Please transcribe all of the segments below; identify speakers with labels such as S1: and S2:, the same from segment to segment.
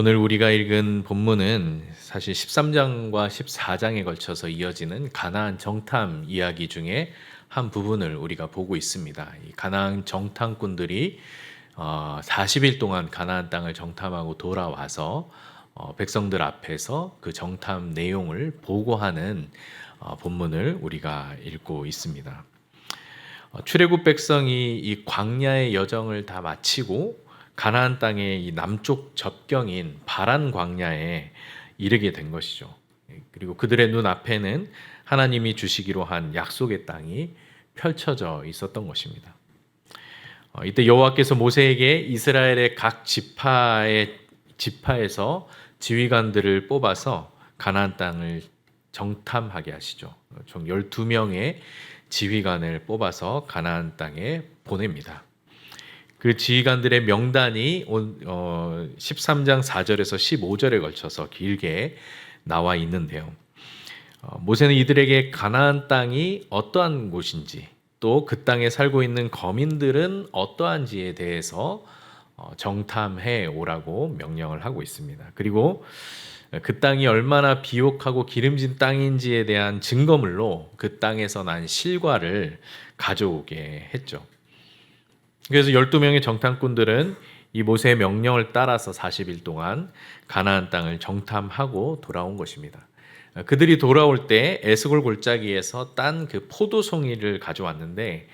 S1: 오늘 우리가 읽은 본문은 사실 13장과 14장에 걸쳐서 이어지는 가나안 정탐 이야기 중에 한 부분을 우리가 보고 있습니다. 이 가나안 정탐꾼들이 40일 동안 가나안 땅을 정탐하고 돌아와서 백성들 앞에서 그 정탐 내용을 보고하는 본문을 우리가 읽고 있습니다. 출애굽 백성이 이 광야의 여정을 다 마치고 가나안 땅의 이 남쪽 접경인 바란 광야에 이르게 된 것이죠. 그리고 그들의 눈 앞에는 하나님이 주시기로 한 약속의 땅이 펼쳐져 있었던 것입니다. 이때 여호와께서 모세에게 이스라엘의 각 지파에서 지휘관들을 뽑아서 가나안 땅을 정탐하게 하시죠. 총 12명의 지휘관을 뽑아서 가나안 땅에 보냅니다. 그 지휘관들의 명단이 13장 4절에서 15절에 걸쳐서 길게 나와 있는데요. 모세는 이들에게 가나안 땅이 어떠한 곳인지, 또 그 땅에 살고 있는 거민들은 어떠한지에 대해서 정탐해 오라고 명령을 하고 있습니다. 그리고 그 땅이 얼마나 비옥하고 기름진 땅인지에 대한 증거물로 그 땅에서 난 실과를 가져오게 했죠. 그래서 12명의 정탐꾼들은 이 모세의 명령을 따라서 40일 동안 가나안 땅을 정탐하고 돌아온 것입니다. 그들이 돌아올 때 에스골 골짜기에서 딴 그 포도송이를 가져왔는데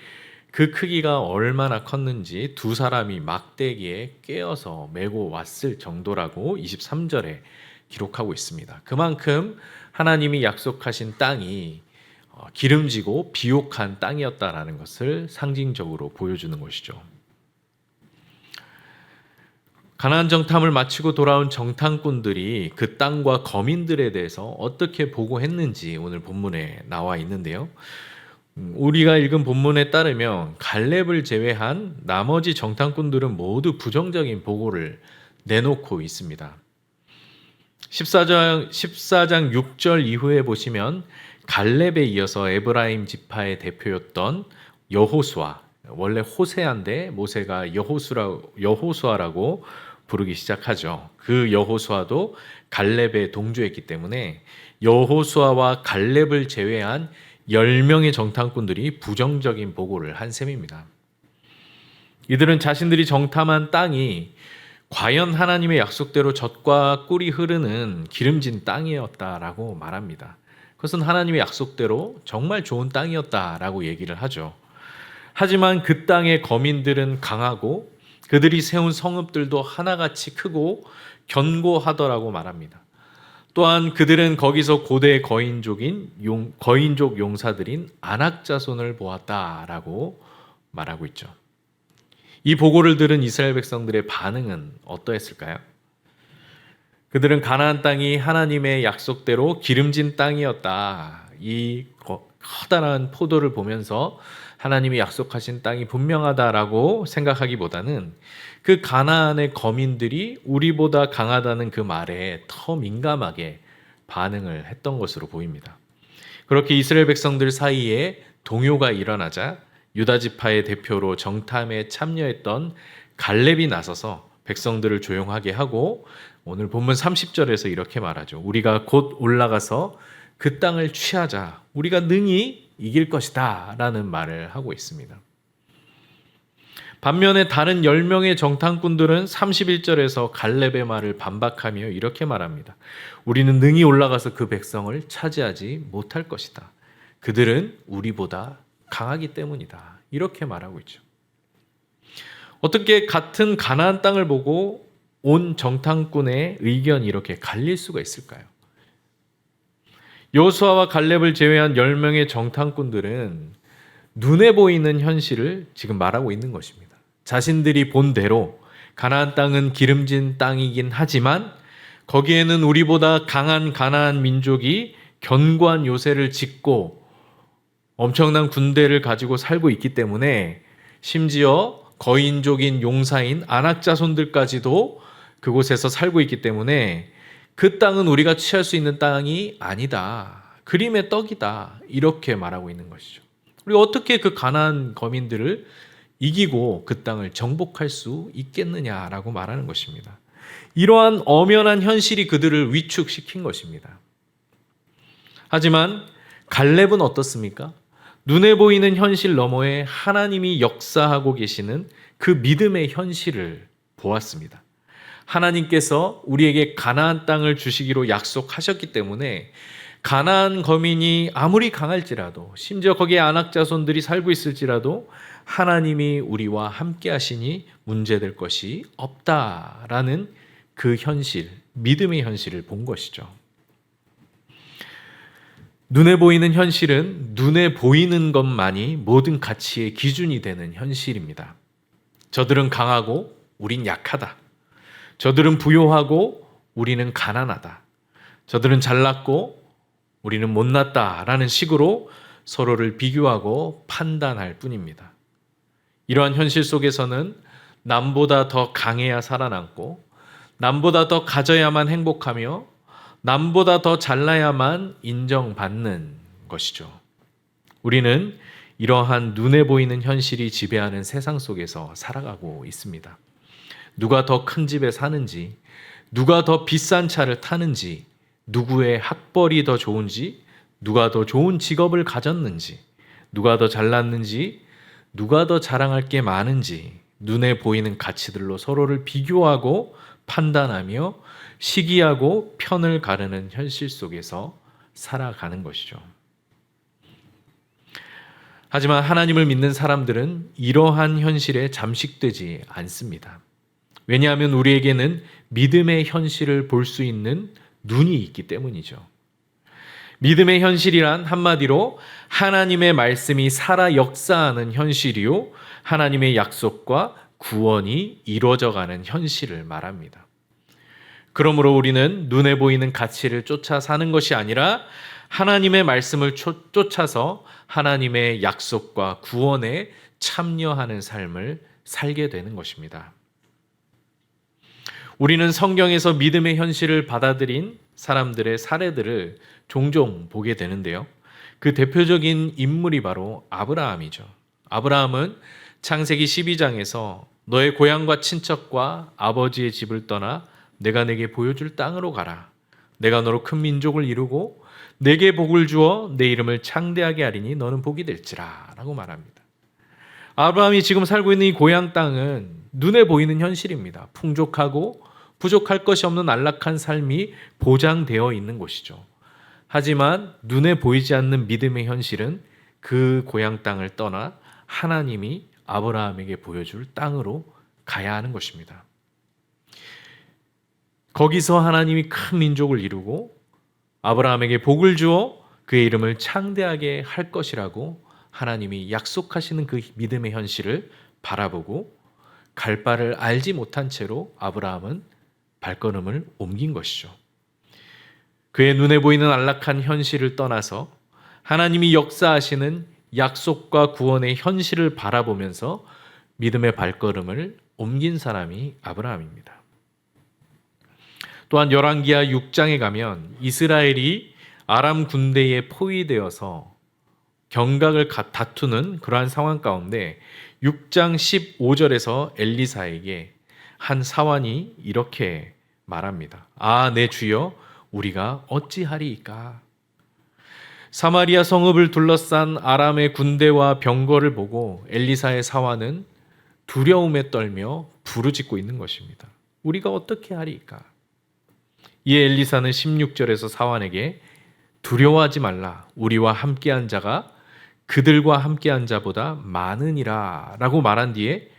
S1: 그 크기가 얼마나 컸는지 두 사람이 막대기에 꿰어서 메고 왔을 정도라고 23절에 기록하고 있습니다. 그만큼 하나님이 약속하신 땅이 기름지고 비옥한 땅이었다라는 것을 상징적으로 보여주는 것이죠. 가나안 정탐을 마치고 돌아온 정탐꾼들이 그 땅과 거민들에 대해서 어떻게 보고했는지 오늘 본문에 나와 있는데요. 우리가 읽은 본문에 따르면 갈렙을 제외한 나머지 정탐꾼들은 모두 부정적인 보고를 내놓고 있습니다. 14장 6절 이후에 보시면 갈렙에 이어서 에브라임 지파의 대표였던 여호수아, 원래 호세아인데 모세가 여호수아라고 부르기 시작하죠. 그 여호수아도 갈렙에 동조했기 때문에 여호수아와 갈렙을 제외한 10명의 정탐꾼들이 부정적인 보고를 한 셈입니다. 이들은 자신들이 정탐한 땅이 과연 하나님의 약속대로 젖과 꿀이 흐르는 기름진 땅이었다라고 말합니다. 그것은 하나님의 약속대로 정말 좋은 땅이었다라고 얘기를 하죠. 하지만 그 땅의 거민들은 강하고 그들이 세운 성읍들도 하나같이 크고 견고하더라고 말합니다. 또한 그들은 거기서 고대 거인족 용사들인 아낙 자손을 보았다라고 말하고 있죠. 이 보고를 들은 이스라엘 백성들의 반응은 어떠했을까요? 그들은 가나안 땅이 하나님의 약속대로 기름진 땅이었다. 이 커다란 포도를 보면서 하나님이 약속하신 땅이 분명하다라고 생각하기보다는 그 가나안의 거민들이 우리보다 강하다는 그 말에 더 민감하게 반응을 했던 것으로 보입니다. 그렇게 이스라엘 백성들 사이에 동요가 일어나자 유다 지파의 대표로 정탐에 참여했던 갈렙이 나서서 백성들을 조용하게 하고 오늘 본문 30절에서 이렇게 말하죠. 우리가 곧 올라가서 그 땅을 취하자. 우리가 능히 이길 것이다 라는 말을 하고 있습니다. 반면에 다른 10명의 정탐꾼들은 31절에서 갈렙의 말을 반박하며 이렇게 말합니다. 우리는 능히 올라가서 그 백성을 차지하지 못할 것이다. 그들은 우리보다 강하기 때문이다. 이렇게 말하고 있죠. 어떻게 같은 가나안 땅을 보고 온 정탐꾼의 의견이 이렇게 갈릴 수가 있을까요? 여호수아와 갈렙을 제외한 10명의 정탐꾼들은 눈에 보이는 현실을 지금 말하고 있는 것입니다. 자신들이 본 대로 가나안 땅은 기름진 땅이긴 하지만 거기에는 우리보다 강한 가나안 민족이 견고한 요새를 짓고 엄청난 군대를 가지고 살고 있기 때문에 심지어 거인족인 용사인 아낙 자손들까지도 그곳에서 살고 있기 때문에 그 땅은 우리가 취할 수 있는 땅이 아니다. 그림의 떡이다. 이렇게 말하고 있는 것이죠. 우리가 어떻게 그 가나안 거민들을 이기고 그 땅을 정복할 수 있겠느냐라고 말하는 것입니다. 이러한 엄연한 현실이 그들을 위축시킨 것입니다. 하지만 갈렙은 어떻습니까? 눈에 보이는 현실 너머에 하나님이 역사하고 계시는 그 믿음의 현실을 보았습니다. 하나님께서 우리에게 가나안 땅을 주시기로 약속하셨기 때문에 가나안 거민이 아무리 강할지라도, 심지어 거기에 안악 자손들이 살고 있을지라도 하나님이 우리와 함께 하시니 문제될 것이 없다라는 그 현실, 믿음의 현실을 본 것이죠. 눈에 보이는 현실은 눈에 보이는 것만이 모든 가치의 기준이 되는 현실입니다. 저들은 강하고 우린 약하다. 저들은 부요하고 우리는 가난하다. 저들은 잘났고 우리는 못났다라는 식으로 서로를 비교하고 판단할 뿐입니다. 이러한 현실 속에서는 남보다 더 강해야 살아남고, 남보다 더 가져야만 행복하며, 남보다 더 잘나야만 인정받는 것이죠. 우리는 이러한 눈에 보이는 현실이 지배하는 세상 속에서 살아가고 있습니다. 누가 더 큰 집에 사는지, 누가 더 비싼 차를 타는지, 누구의 학벌이 더 좋은지, 누가 더 좋은 직업을 가졌는지, 누가 더 잘났는지, 누가 더 자랑할 게 많은지 눈에 보이는 가치들로 서로를 비교하고 판단하며 시기하고 편을 가르는 현실 속에서 살아가는 것이죠. 하지만 하나님을 믿는 사람들은 이러한 현실에 잠식되지 않습니다. 왜냐하면 우리에게는 믿음의 현실을 볼 수 있는 눈이 있기 때문이죠. 믿음의 현실이란 한마디로 하나님의 말씀이 살아 역사하는 현실이요, 하나님의 약속과 구원이 이루어져가는 현실을 말합니다. 그러므로 우리는 눈에 보이는 가치를 쫓아 사는 것이 아니라 하나님의 말씀을 쫓아서 하나님의 약속과 구원에 참여하는 삶을 살게 되는 것입니다. 우리는 성경에서 믿음의 현실을 받아들인 사람들의 사례들을 종종 보게 되는데요. 그 대표적인 인물이 바로 아브라함이죠. 아브라함은 창세기 12장에서 너의 고향과 친척과 아버지의 집을 떠나 내가 내게 보여줄 땅으로 가라. 내가 너로 큰 민족을 이루고 내게 복을 주어 내 이름을 창대하게 하리니 너는 복이 될지라 라고 말합니다. 아브라함이 지금 살고 있는 이 고향 땅은 눈에 보이는 현실입니다. 풍족하고 부족할 것이 없는 안락한 삶이 보장되어 있는 곳이죠. 하지만 눈에 보이지 않는 믿음의 현실은 그 고향 땅을 떠나 하나님이 아브라함에게 보여줄 땅으로 가야 하는 것입니다. 거기서 하나님이 큰 민족을 이루고 아브라함에게 복을 주어 그의 이름을 창대하게 할 것이라고 하나님이 약속하시는 그 믿음의 현실을 바라보고 갈 바를 알지 못한 채로 아브라함은 발걸음을 옮긴 것이죠. 그의 눈에 보이는 안락한 현실을 떠나서 하나님이 역사하시는 약속과 구원의 현실을 바라보면서 믿음의 발걸음을 옮긴 사람이 아브라함입니다. 또한 열왕기하 6장에 가면 이스라엘이 아람 군대에 포위되어서 경각을 다투는 그러한 상황 가운데 6장 15절에서 엘리사에게 한 사환이 이렇게 말합니다. 아, 내 주여, 우리가 어찌하리이까? 사마리아 성읍을 둘러싼 아람의 군대와 병거를 보고 엘리사의 사환은 두려움에 떨며 부르짖고 있는 것입니다. 우리가 어떻게 하리이까? 이에 엘리사는 16절에서 사환에게 두려워하지 말라. 우리와 함께한 자가 그들과 함께한 자보다 많으니라 라고 말한 뒤에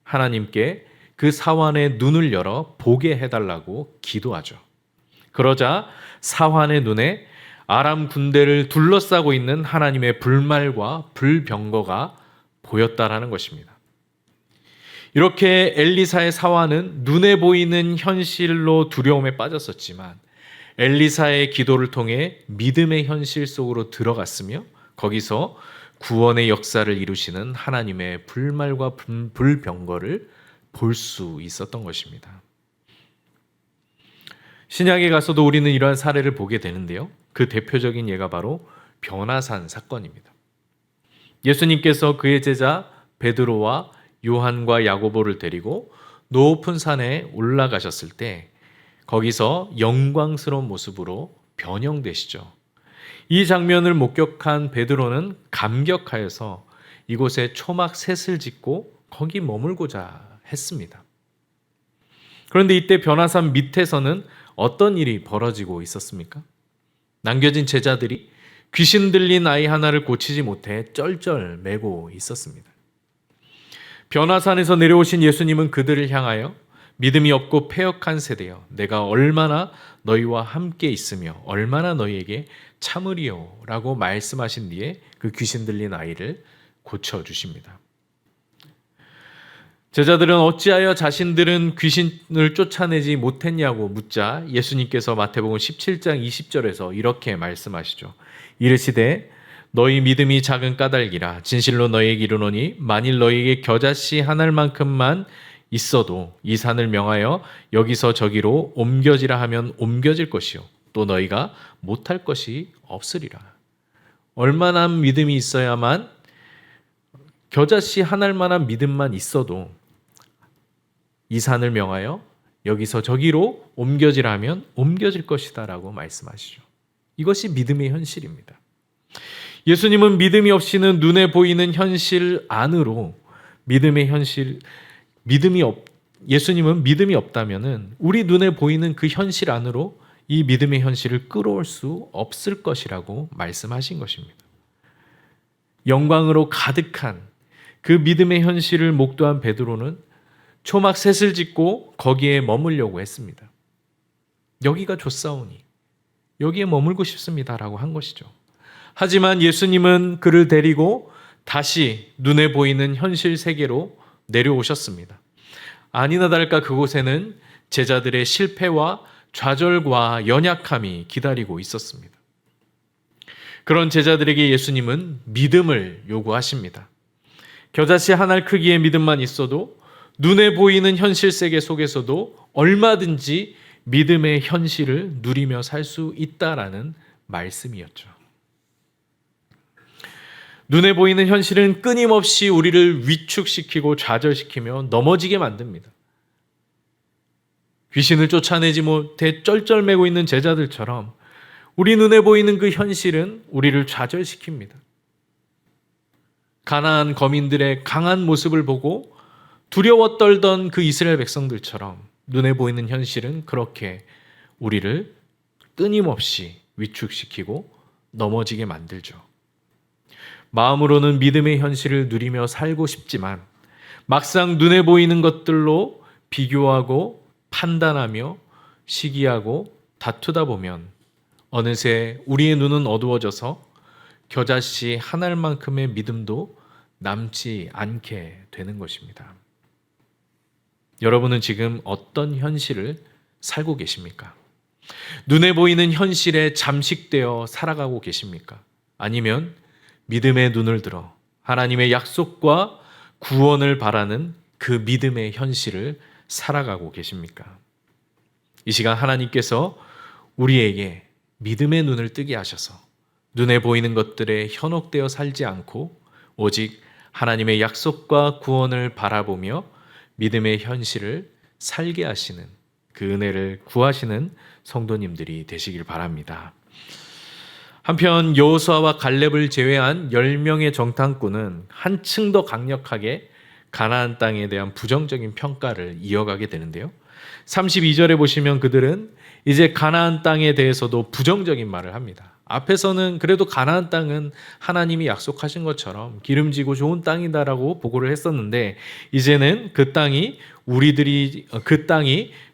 S1: 하나님께 그 사환의 눈을 열어 보게 해달라고 기도하죠. 그러자 사환의 눈에 아람 군대를 둘러싸고 있는 하나님의 불말과 불병거가 보였다라는 것입니다. 이렇게 엘리사의 사환은 눈에 보이는 현실로 두려움에 빠졌었지만 엘리사의 기도를 통해 믿음의 현실 속으로 들어갔으며 거기서 구원의 역사를 이루시는 하나님의 불말과 불병거를 볼 수 있었던 것입니다. 신약에 가서도 우리는 이러한 사례를 보게 되는데요. 그 대표적인 예가 바로 변화산 사건입니다. 예수님께서 그의 제자 베드로와 요한과 야고보를 데리고 높은 산에 올라가셨을 때 거기서 영광스러운 모습으로 변형되시죠. 이 장면을 목격한 베드로는 감격하여서 이곳에 초막 셋을 짓고 거기 머물고자 했습니다. 그런데 이때 변화산 밑에서는 어떤 일이 벌어지고 있었습니까? 남겨진 제자들이 귀신 들린 아이 하나를 고치지 못해 쩔쩔매고 있었습니다. 변화산에서 내려오신 예수님은 그들을 향하여 믿음이 없고 패역한 세대여, 내가 얼마나 너희와 함께 있으며 얼마나 너희에게 참으리요 라고 말씀하신 뒤에 그 귀신 들린 아이를 고쳐주십니다. 제자들은 어찌하여 자신들은 귀신을 쫓아내지 못했냐고 묻자 예수님께서 마태복음 17장 20절에서 이렇게 말씀하시죠. 이르시되 너희 믿음이 작은 까닭이라 진실로 너희에게 이르노니 만일 너희에게 겨자씨 한 알만큼만 있어도 이 산을 명하여 여기서 저기로 옮겨지라 하면 옮겨질 것이요 또 너희가 못할 것이 없으리라. 얼마나 믿음이 있어야만, 겨자씨 한 알만한 믿음만 있어도 이 산을 명하여 여기서 저기로 옮겨지라 하면 옮겨질 것이다 라고 말씀하시죠. 이것이 믿음의 현실입니다. 예수님은 믿음이 없이는 눈에 보이는 현실 안으로 예수님은 믿음이 없다면은 우리 눈에 보이는 그 현실 안으로 이 믿음의 현실을 끌어올 수 없을 것이라고 말씀하신 것입니다. 영광으로 가득한 그 믿음의 현실을 목도한 베드로는 초막 셋을 짓고 거기에 머물려고 했습니다. 여기가 좋사오니 여기에 머물고 싶습니다라고 한 것이죠. 하지만 예수님은 그를 데리고 다시 눈에 보이는 현실 세계로 내려오셨습니다. 아니나 다를까 그곳에는 제자들의 실패와 좌절과 연약함이 기다리고 있었습니다. 그런 제자들에게 예수님은 믿음을 요구하십니다. 겨자씨 한 알 크기의 믿음만 있어도 눈에 보이는 현실 세계 속에서도 얼마든지 믿음의 현실을 누리며 살 수 있다라는 말씀이었죠. 눈에 보이는 현실은 끊임없이 우리를 위축시키고 좌절시키며 넘어지게 만듭니다. 귀신을 쫓아내지 못해 쩔쩔매고 있는 제자들처럼 우리 눈에 보이는 그 현실은 우리를 좌절시킵니다. 가나안 거민들의 강한 모습을 보고 두려워 떨던 그 이스라엘 백성들처럼 눈에 보이는 현실은 그렇게 우리를 끊임없이 위축시키고 넘어지게 만들죠. 마음으로는 믿음의 현실을 누리며 살고 싶지만 막상 눈에 보이는 것들로 비교하고 판단하며 시기하고 다투다 보면 어느새 우리의 눈은 어두워져서 겨자씨 한 알만큼의 믿음도 남지 않게 되는 것입니다. 여러분은 지금 어떤 현실을 살고 계십니까? 눈에 보이는 현실에 잠식되어 살아가고 계십니까? 아니면 믿음의 눈을 들어 하나님의 약속과 구원을 바라는 그 믿음의 현실을 살아가고 계십니까? 이 시간 하나님께서 우리에게 믿음의 눈을 뜨게 하셔서 눈에 보이는 것들에 현혹되어 살지 않고 오직 하나님의 약속과 구원을 바라보며 믿음의 현실을 살게 하시는 그 은혜를 구하시는 성도님들이 되시길 바랍니다. 한편 여호수아와 갈렙을 제외한 10명의 정탐꾼은 한층 더 강력하게 가나안 땅에 대한 부정적인 평가를 이어가게 되는데요. 32절에 보시면 그들은 이제 가나안 땅에 대해서도 부정적인 말을 합니다. 앞에서는 그래도 가나안 땅은 하나님이 약속하신 것처럼 기름지고 좋은 땅이다라고 보고를 했었는데 이제는 그 땅이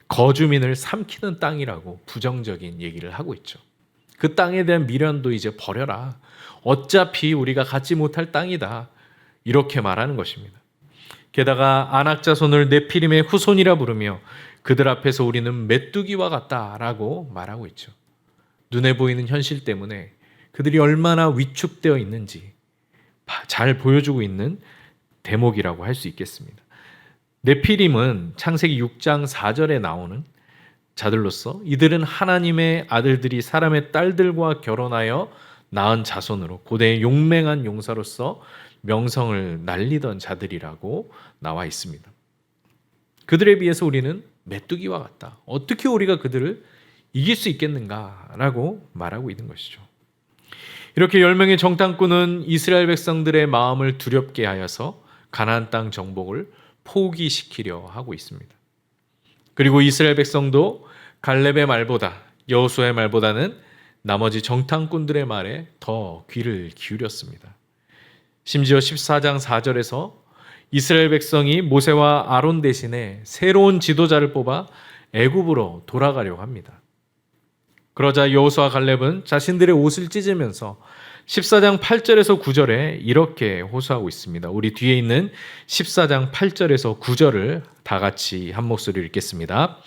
S1: 거주민을 삼키는 땅이라고 부정적인 얘기를 하고 있죠. 그 땅에 대한 미련도 이제 버려라. 어차피 우리가 갖지 못할 땅이다. 이렇게 말하는 것입니다. 게다가 아낙 자손을 네피림의 후손이라 부르며 그들 앞에서 우리는 메뚜기와 같다라고 말하고 있죠. 눈에 보이는 현실 때문에 그들이 얼마나 위축되어 있는지 잘 보여주고 있는 대목이라고 할 수 있겠습니다. 네피림은 창세기 6장 4절에 나오는 자들로서 이들은 하나님의 아들들이 사람의 딸들과 결혼하여 낳은 자손으로 고대의 용맹한 용사로서 명성을 날리던 자들이라고 나와 있습니다. 그들에 비해서 우리는 메뚜기와 같다. 어떻게 우리가 그들을 이길 수 있겠는가라고 말하고 있는 것이죠. 이렇게 10명의 정탐꾼은 이스라엘 백성들의 마음을 두렵게 하여서 가나안 땅 정복을 포기시키려 하고 있습니다. 그리고 이스라엘 백성도 갈렙의 말보다, 여호수아의 말보다는 나머지 정탐꾼들의 말에 더 귀를 기울였습니다. 심지어 14장 4절에서 이스라엘 백성이 모세와 아론 대신에 새로운 지도자를 뽑아 애굽으로 돌아가려고 합니다. 그러자 여호수아 갈렙은 자신들의 옷을 찢으면서 14장 8절에서 9절에 이렇게 호소하고 있습니다. 우리 뒤에 있는 14장 8절에서 9절을 다 같이 한 목소리로 읽겠습니다.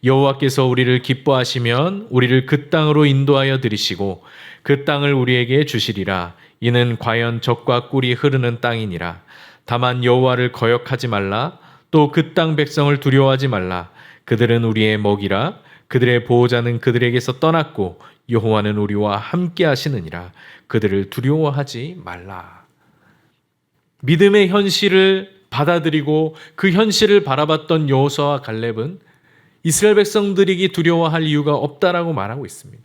S1: 여호와께서 우리를 기뻐하시면 우리를 그 땅으로 인도하여 들이시고 그 땅을 우리에게 주시리라. 이는 과연 젖과 꿀이 흐르는 땅이니라. 다만 여호와를 거역하지 말라. 또 그 땅 백성을 두려워하지 말라. 그들은 우리의 먹이라. 그들의 보호자는 그들에게서 떠났고 여호와는 우리와 함께 하시느니라. 그들을 두려워하지 말라. 믿음의 현실을 받아들이고 그 현실을 바라봤던 여호수아와 갈렙은 이스라엘 백성들이 두려워할 이유가 없다라고 말하고 있습니다.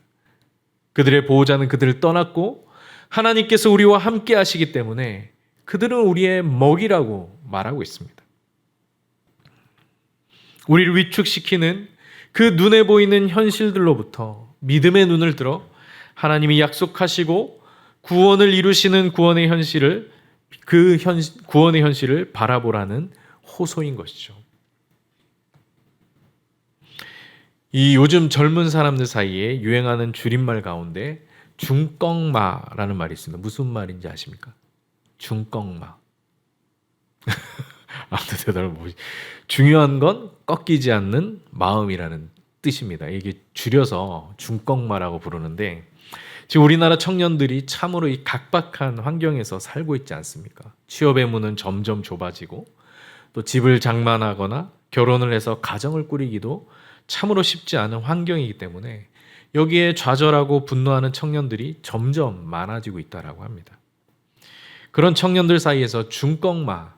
S1: 그들의 보호자는 그들을 떠났고 하나님께서 우리와 함께 하시기 때문에 그들은 우리의 먹이라고 말하고 있습니다. 우리를 위축시키는 그 눈에 보이는 현실들로부터 믿음의 눈을 들어 하나님이 약속하시고 구원을 이루시는 구원의 현실을 구원의 현실을 바라보라는 호소인 것이죠. 이 요즘 젊은 사람들 사이에 유행하는 줄임말 가운데 중꺽마라는 말이 있습니다. 무슨 말인지 아십니까? 중꺽마. 아무튼 대단히 뭐지? 중요한 건 꺾이지 않는 마음이라는 뜻입니다. 이게 줄여서 중꺽마라고 부르는데 지금 우리나라 청년들이 참으로 이 각박한 환경에서 살고 있지 않습니까? 취업의 문은 점점 좁아지고 또 집을 장만하거나 결혼을 해서 가정을 꾸리기도 참으로 쉽지 않은 환경이기 때문에 여기에 좌절하고 분노하는 청년들이 점점 많아지고 있다고 합니다. 그런 청년들 사이에서 중꺽마,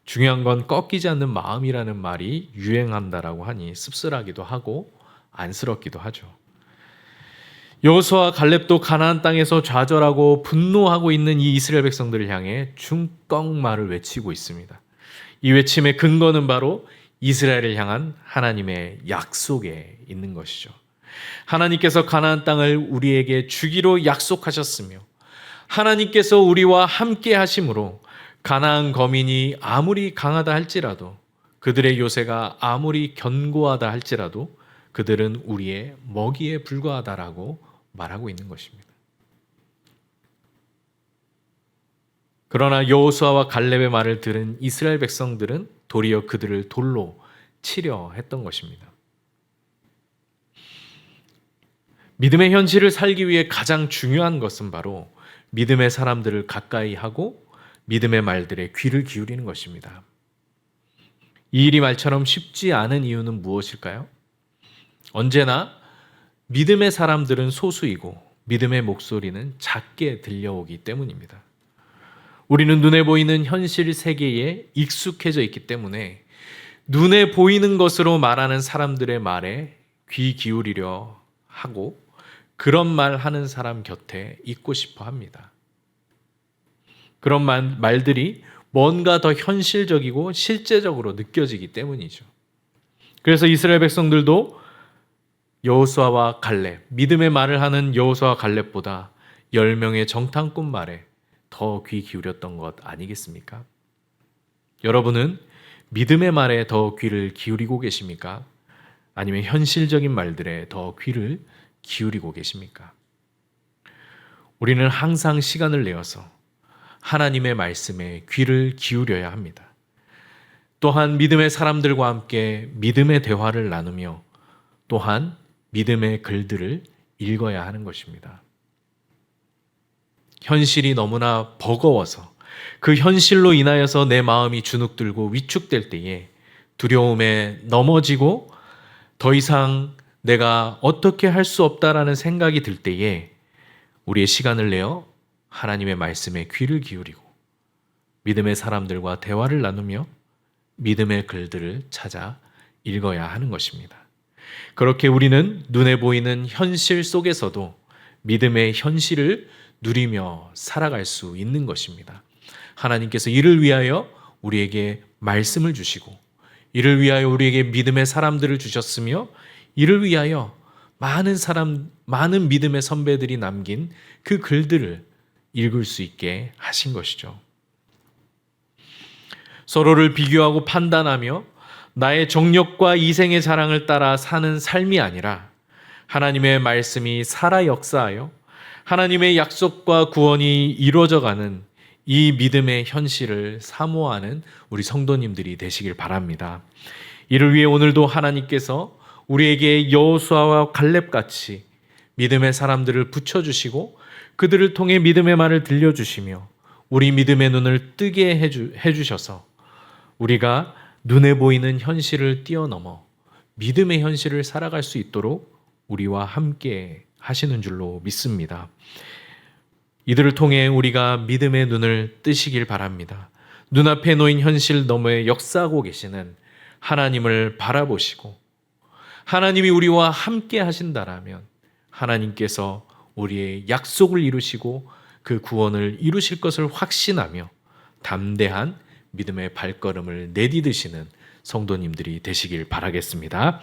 S1: 중요한 건 꺾이지 않는 마음이라는 말이 유행한다라고 하니 씁쓸하기도 하고 안쓰럽기도 하죠. 여호수아와 갈렙도 가나안 땅에서 좌절하고 분노하고 있는 이 이스라엘 백성들을 향해 중꺽마를 외치고 있습니다. 이 외침의 근거는 바로 이스라엘을 향한 하나님의 약속에 있는 것이죠. 하나님께서 가나안 땅을 우리에게 주기로 약속하셨으며 하나님께서 우리와 함께 하심으로 가나안 거민이 아무리 강하다 할지라도 그들의 요새가 아무리 견고하다 할지라도 그들은 우리의 먹이에 불과하다라고 말하고 있는 것입니다. 그러나 여호수아와 갈렙의 말을 들은 이스라엘 백성들은 도리어 그들을 돌로 치려 했던 것입니다. 믿음의 현실을 살기 위해 가장 중요한 것은 바로 믿음의 사람들을 가까이 하고 믿음의 말들에 귀를 기울이는 것입니다. 이 일이 말처럼 쉽지 않은 이유는 무엇일까요? 언제나 믿음의 사람들은 소수이고 믿음의 목소리는 작게 들려오기 때문입니다. 우리는 눈에 보이는 현실 세계에 익숙해져 있기 때문에 눈에 보이는 것으로 말하는 사람들의 말에 귀 기울이려 하고 그런 말 하는 사람 곁에 있고 싶어 합니다. 그런 말들이 뭔가 더 현실적이고 실제적으로 느껴지기 때문이죠. 그래서 이스라엘 백성들도 여호수아와 갈렙, 믿음의 말을 하는 여호수아와 갈렙보다 10명의 정탐꾼 말에 더 귀 기울였던 것 아니겠습니까? 여러분은 믿음의 말에 더 귀를 기울이고 계십니까? 아니면 현실적인 말들에 더 귀를 기울이고 계십니까? 우리는 항상 시간을 내어서 하나님의 말씀에 귀를 기울여야 합니다. 또한 믿음의 사람들과 함께 믿음의 대화를 나누며 또한 믿음의 글들을 읽어야 하는 것입니다. 현실이 너무나 버거워서 그 현실로 인하여서 내 마음이 주눅들고 위축될 때에 두려움에 넘어지고 더 이상 내가 어떻게 할 수 없다라는 생각이 들 때에 우리의 시간을 내어 하나님의 말씀에 귀를 기울이고 믿음의 사람들과 대화를 나누며 믿음의 글들을 찾아 읽어야 하는 것입니다. 그렇게 우리는 눈에 보이는 현실 속에서도 믿음의 현실을 누리며 살아갈 수 있는 것입니다. 하나님께서 이를 위하여 우리에게 말씀을 주시고, 이를 위하여 우리에게 믿음의 사람들을 주셨으며, 이를 위하여 많은 믿음의 선배들이 남긴 그 글들을 읽을 수 있게 하신 것이죠. 서로를 비교하고 판단하며 나의 정력과 이생의 자랑을 따라 사는 삶이 아니라 하나님의 말씀이 살아 역사하여 하나님의 약속과 구원이 이루어져가는 이 믿음의 현실을 사모하는 우리 성도님들이 되시길 바랍니다. 이를 위해 오늘도 하나님께서 우리에게 여호수아와 갈렙같이 믿음의 사람들을 붙여주시고 그들을 통해 믿음의 말을 들려주시며 우리 믿음의 눈을 뜨게 해주셔서 우리가 눈에 보이는 현실을 뛰어넘어 믿음의 현실을 살아갈 수 있도록 우리와 함께 하시는 줄로 믿습니다. 이들을 통해 우리가 믿음의 눈을 뜨시길 바랍니다. 눈앞에 놓인 현실 너머에 역사하고 계시는 하나님을 바라보시고 하나님이 우리와 함께 하신다라면 하나님께서 우리의 약속을 이루시고 그 구원을 이루실 것을 확신하며 담대한 믿음의 발걸음을 내디디시는 성도님들이 되시길 바라겠습니다.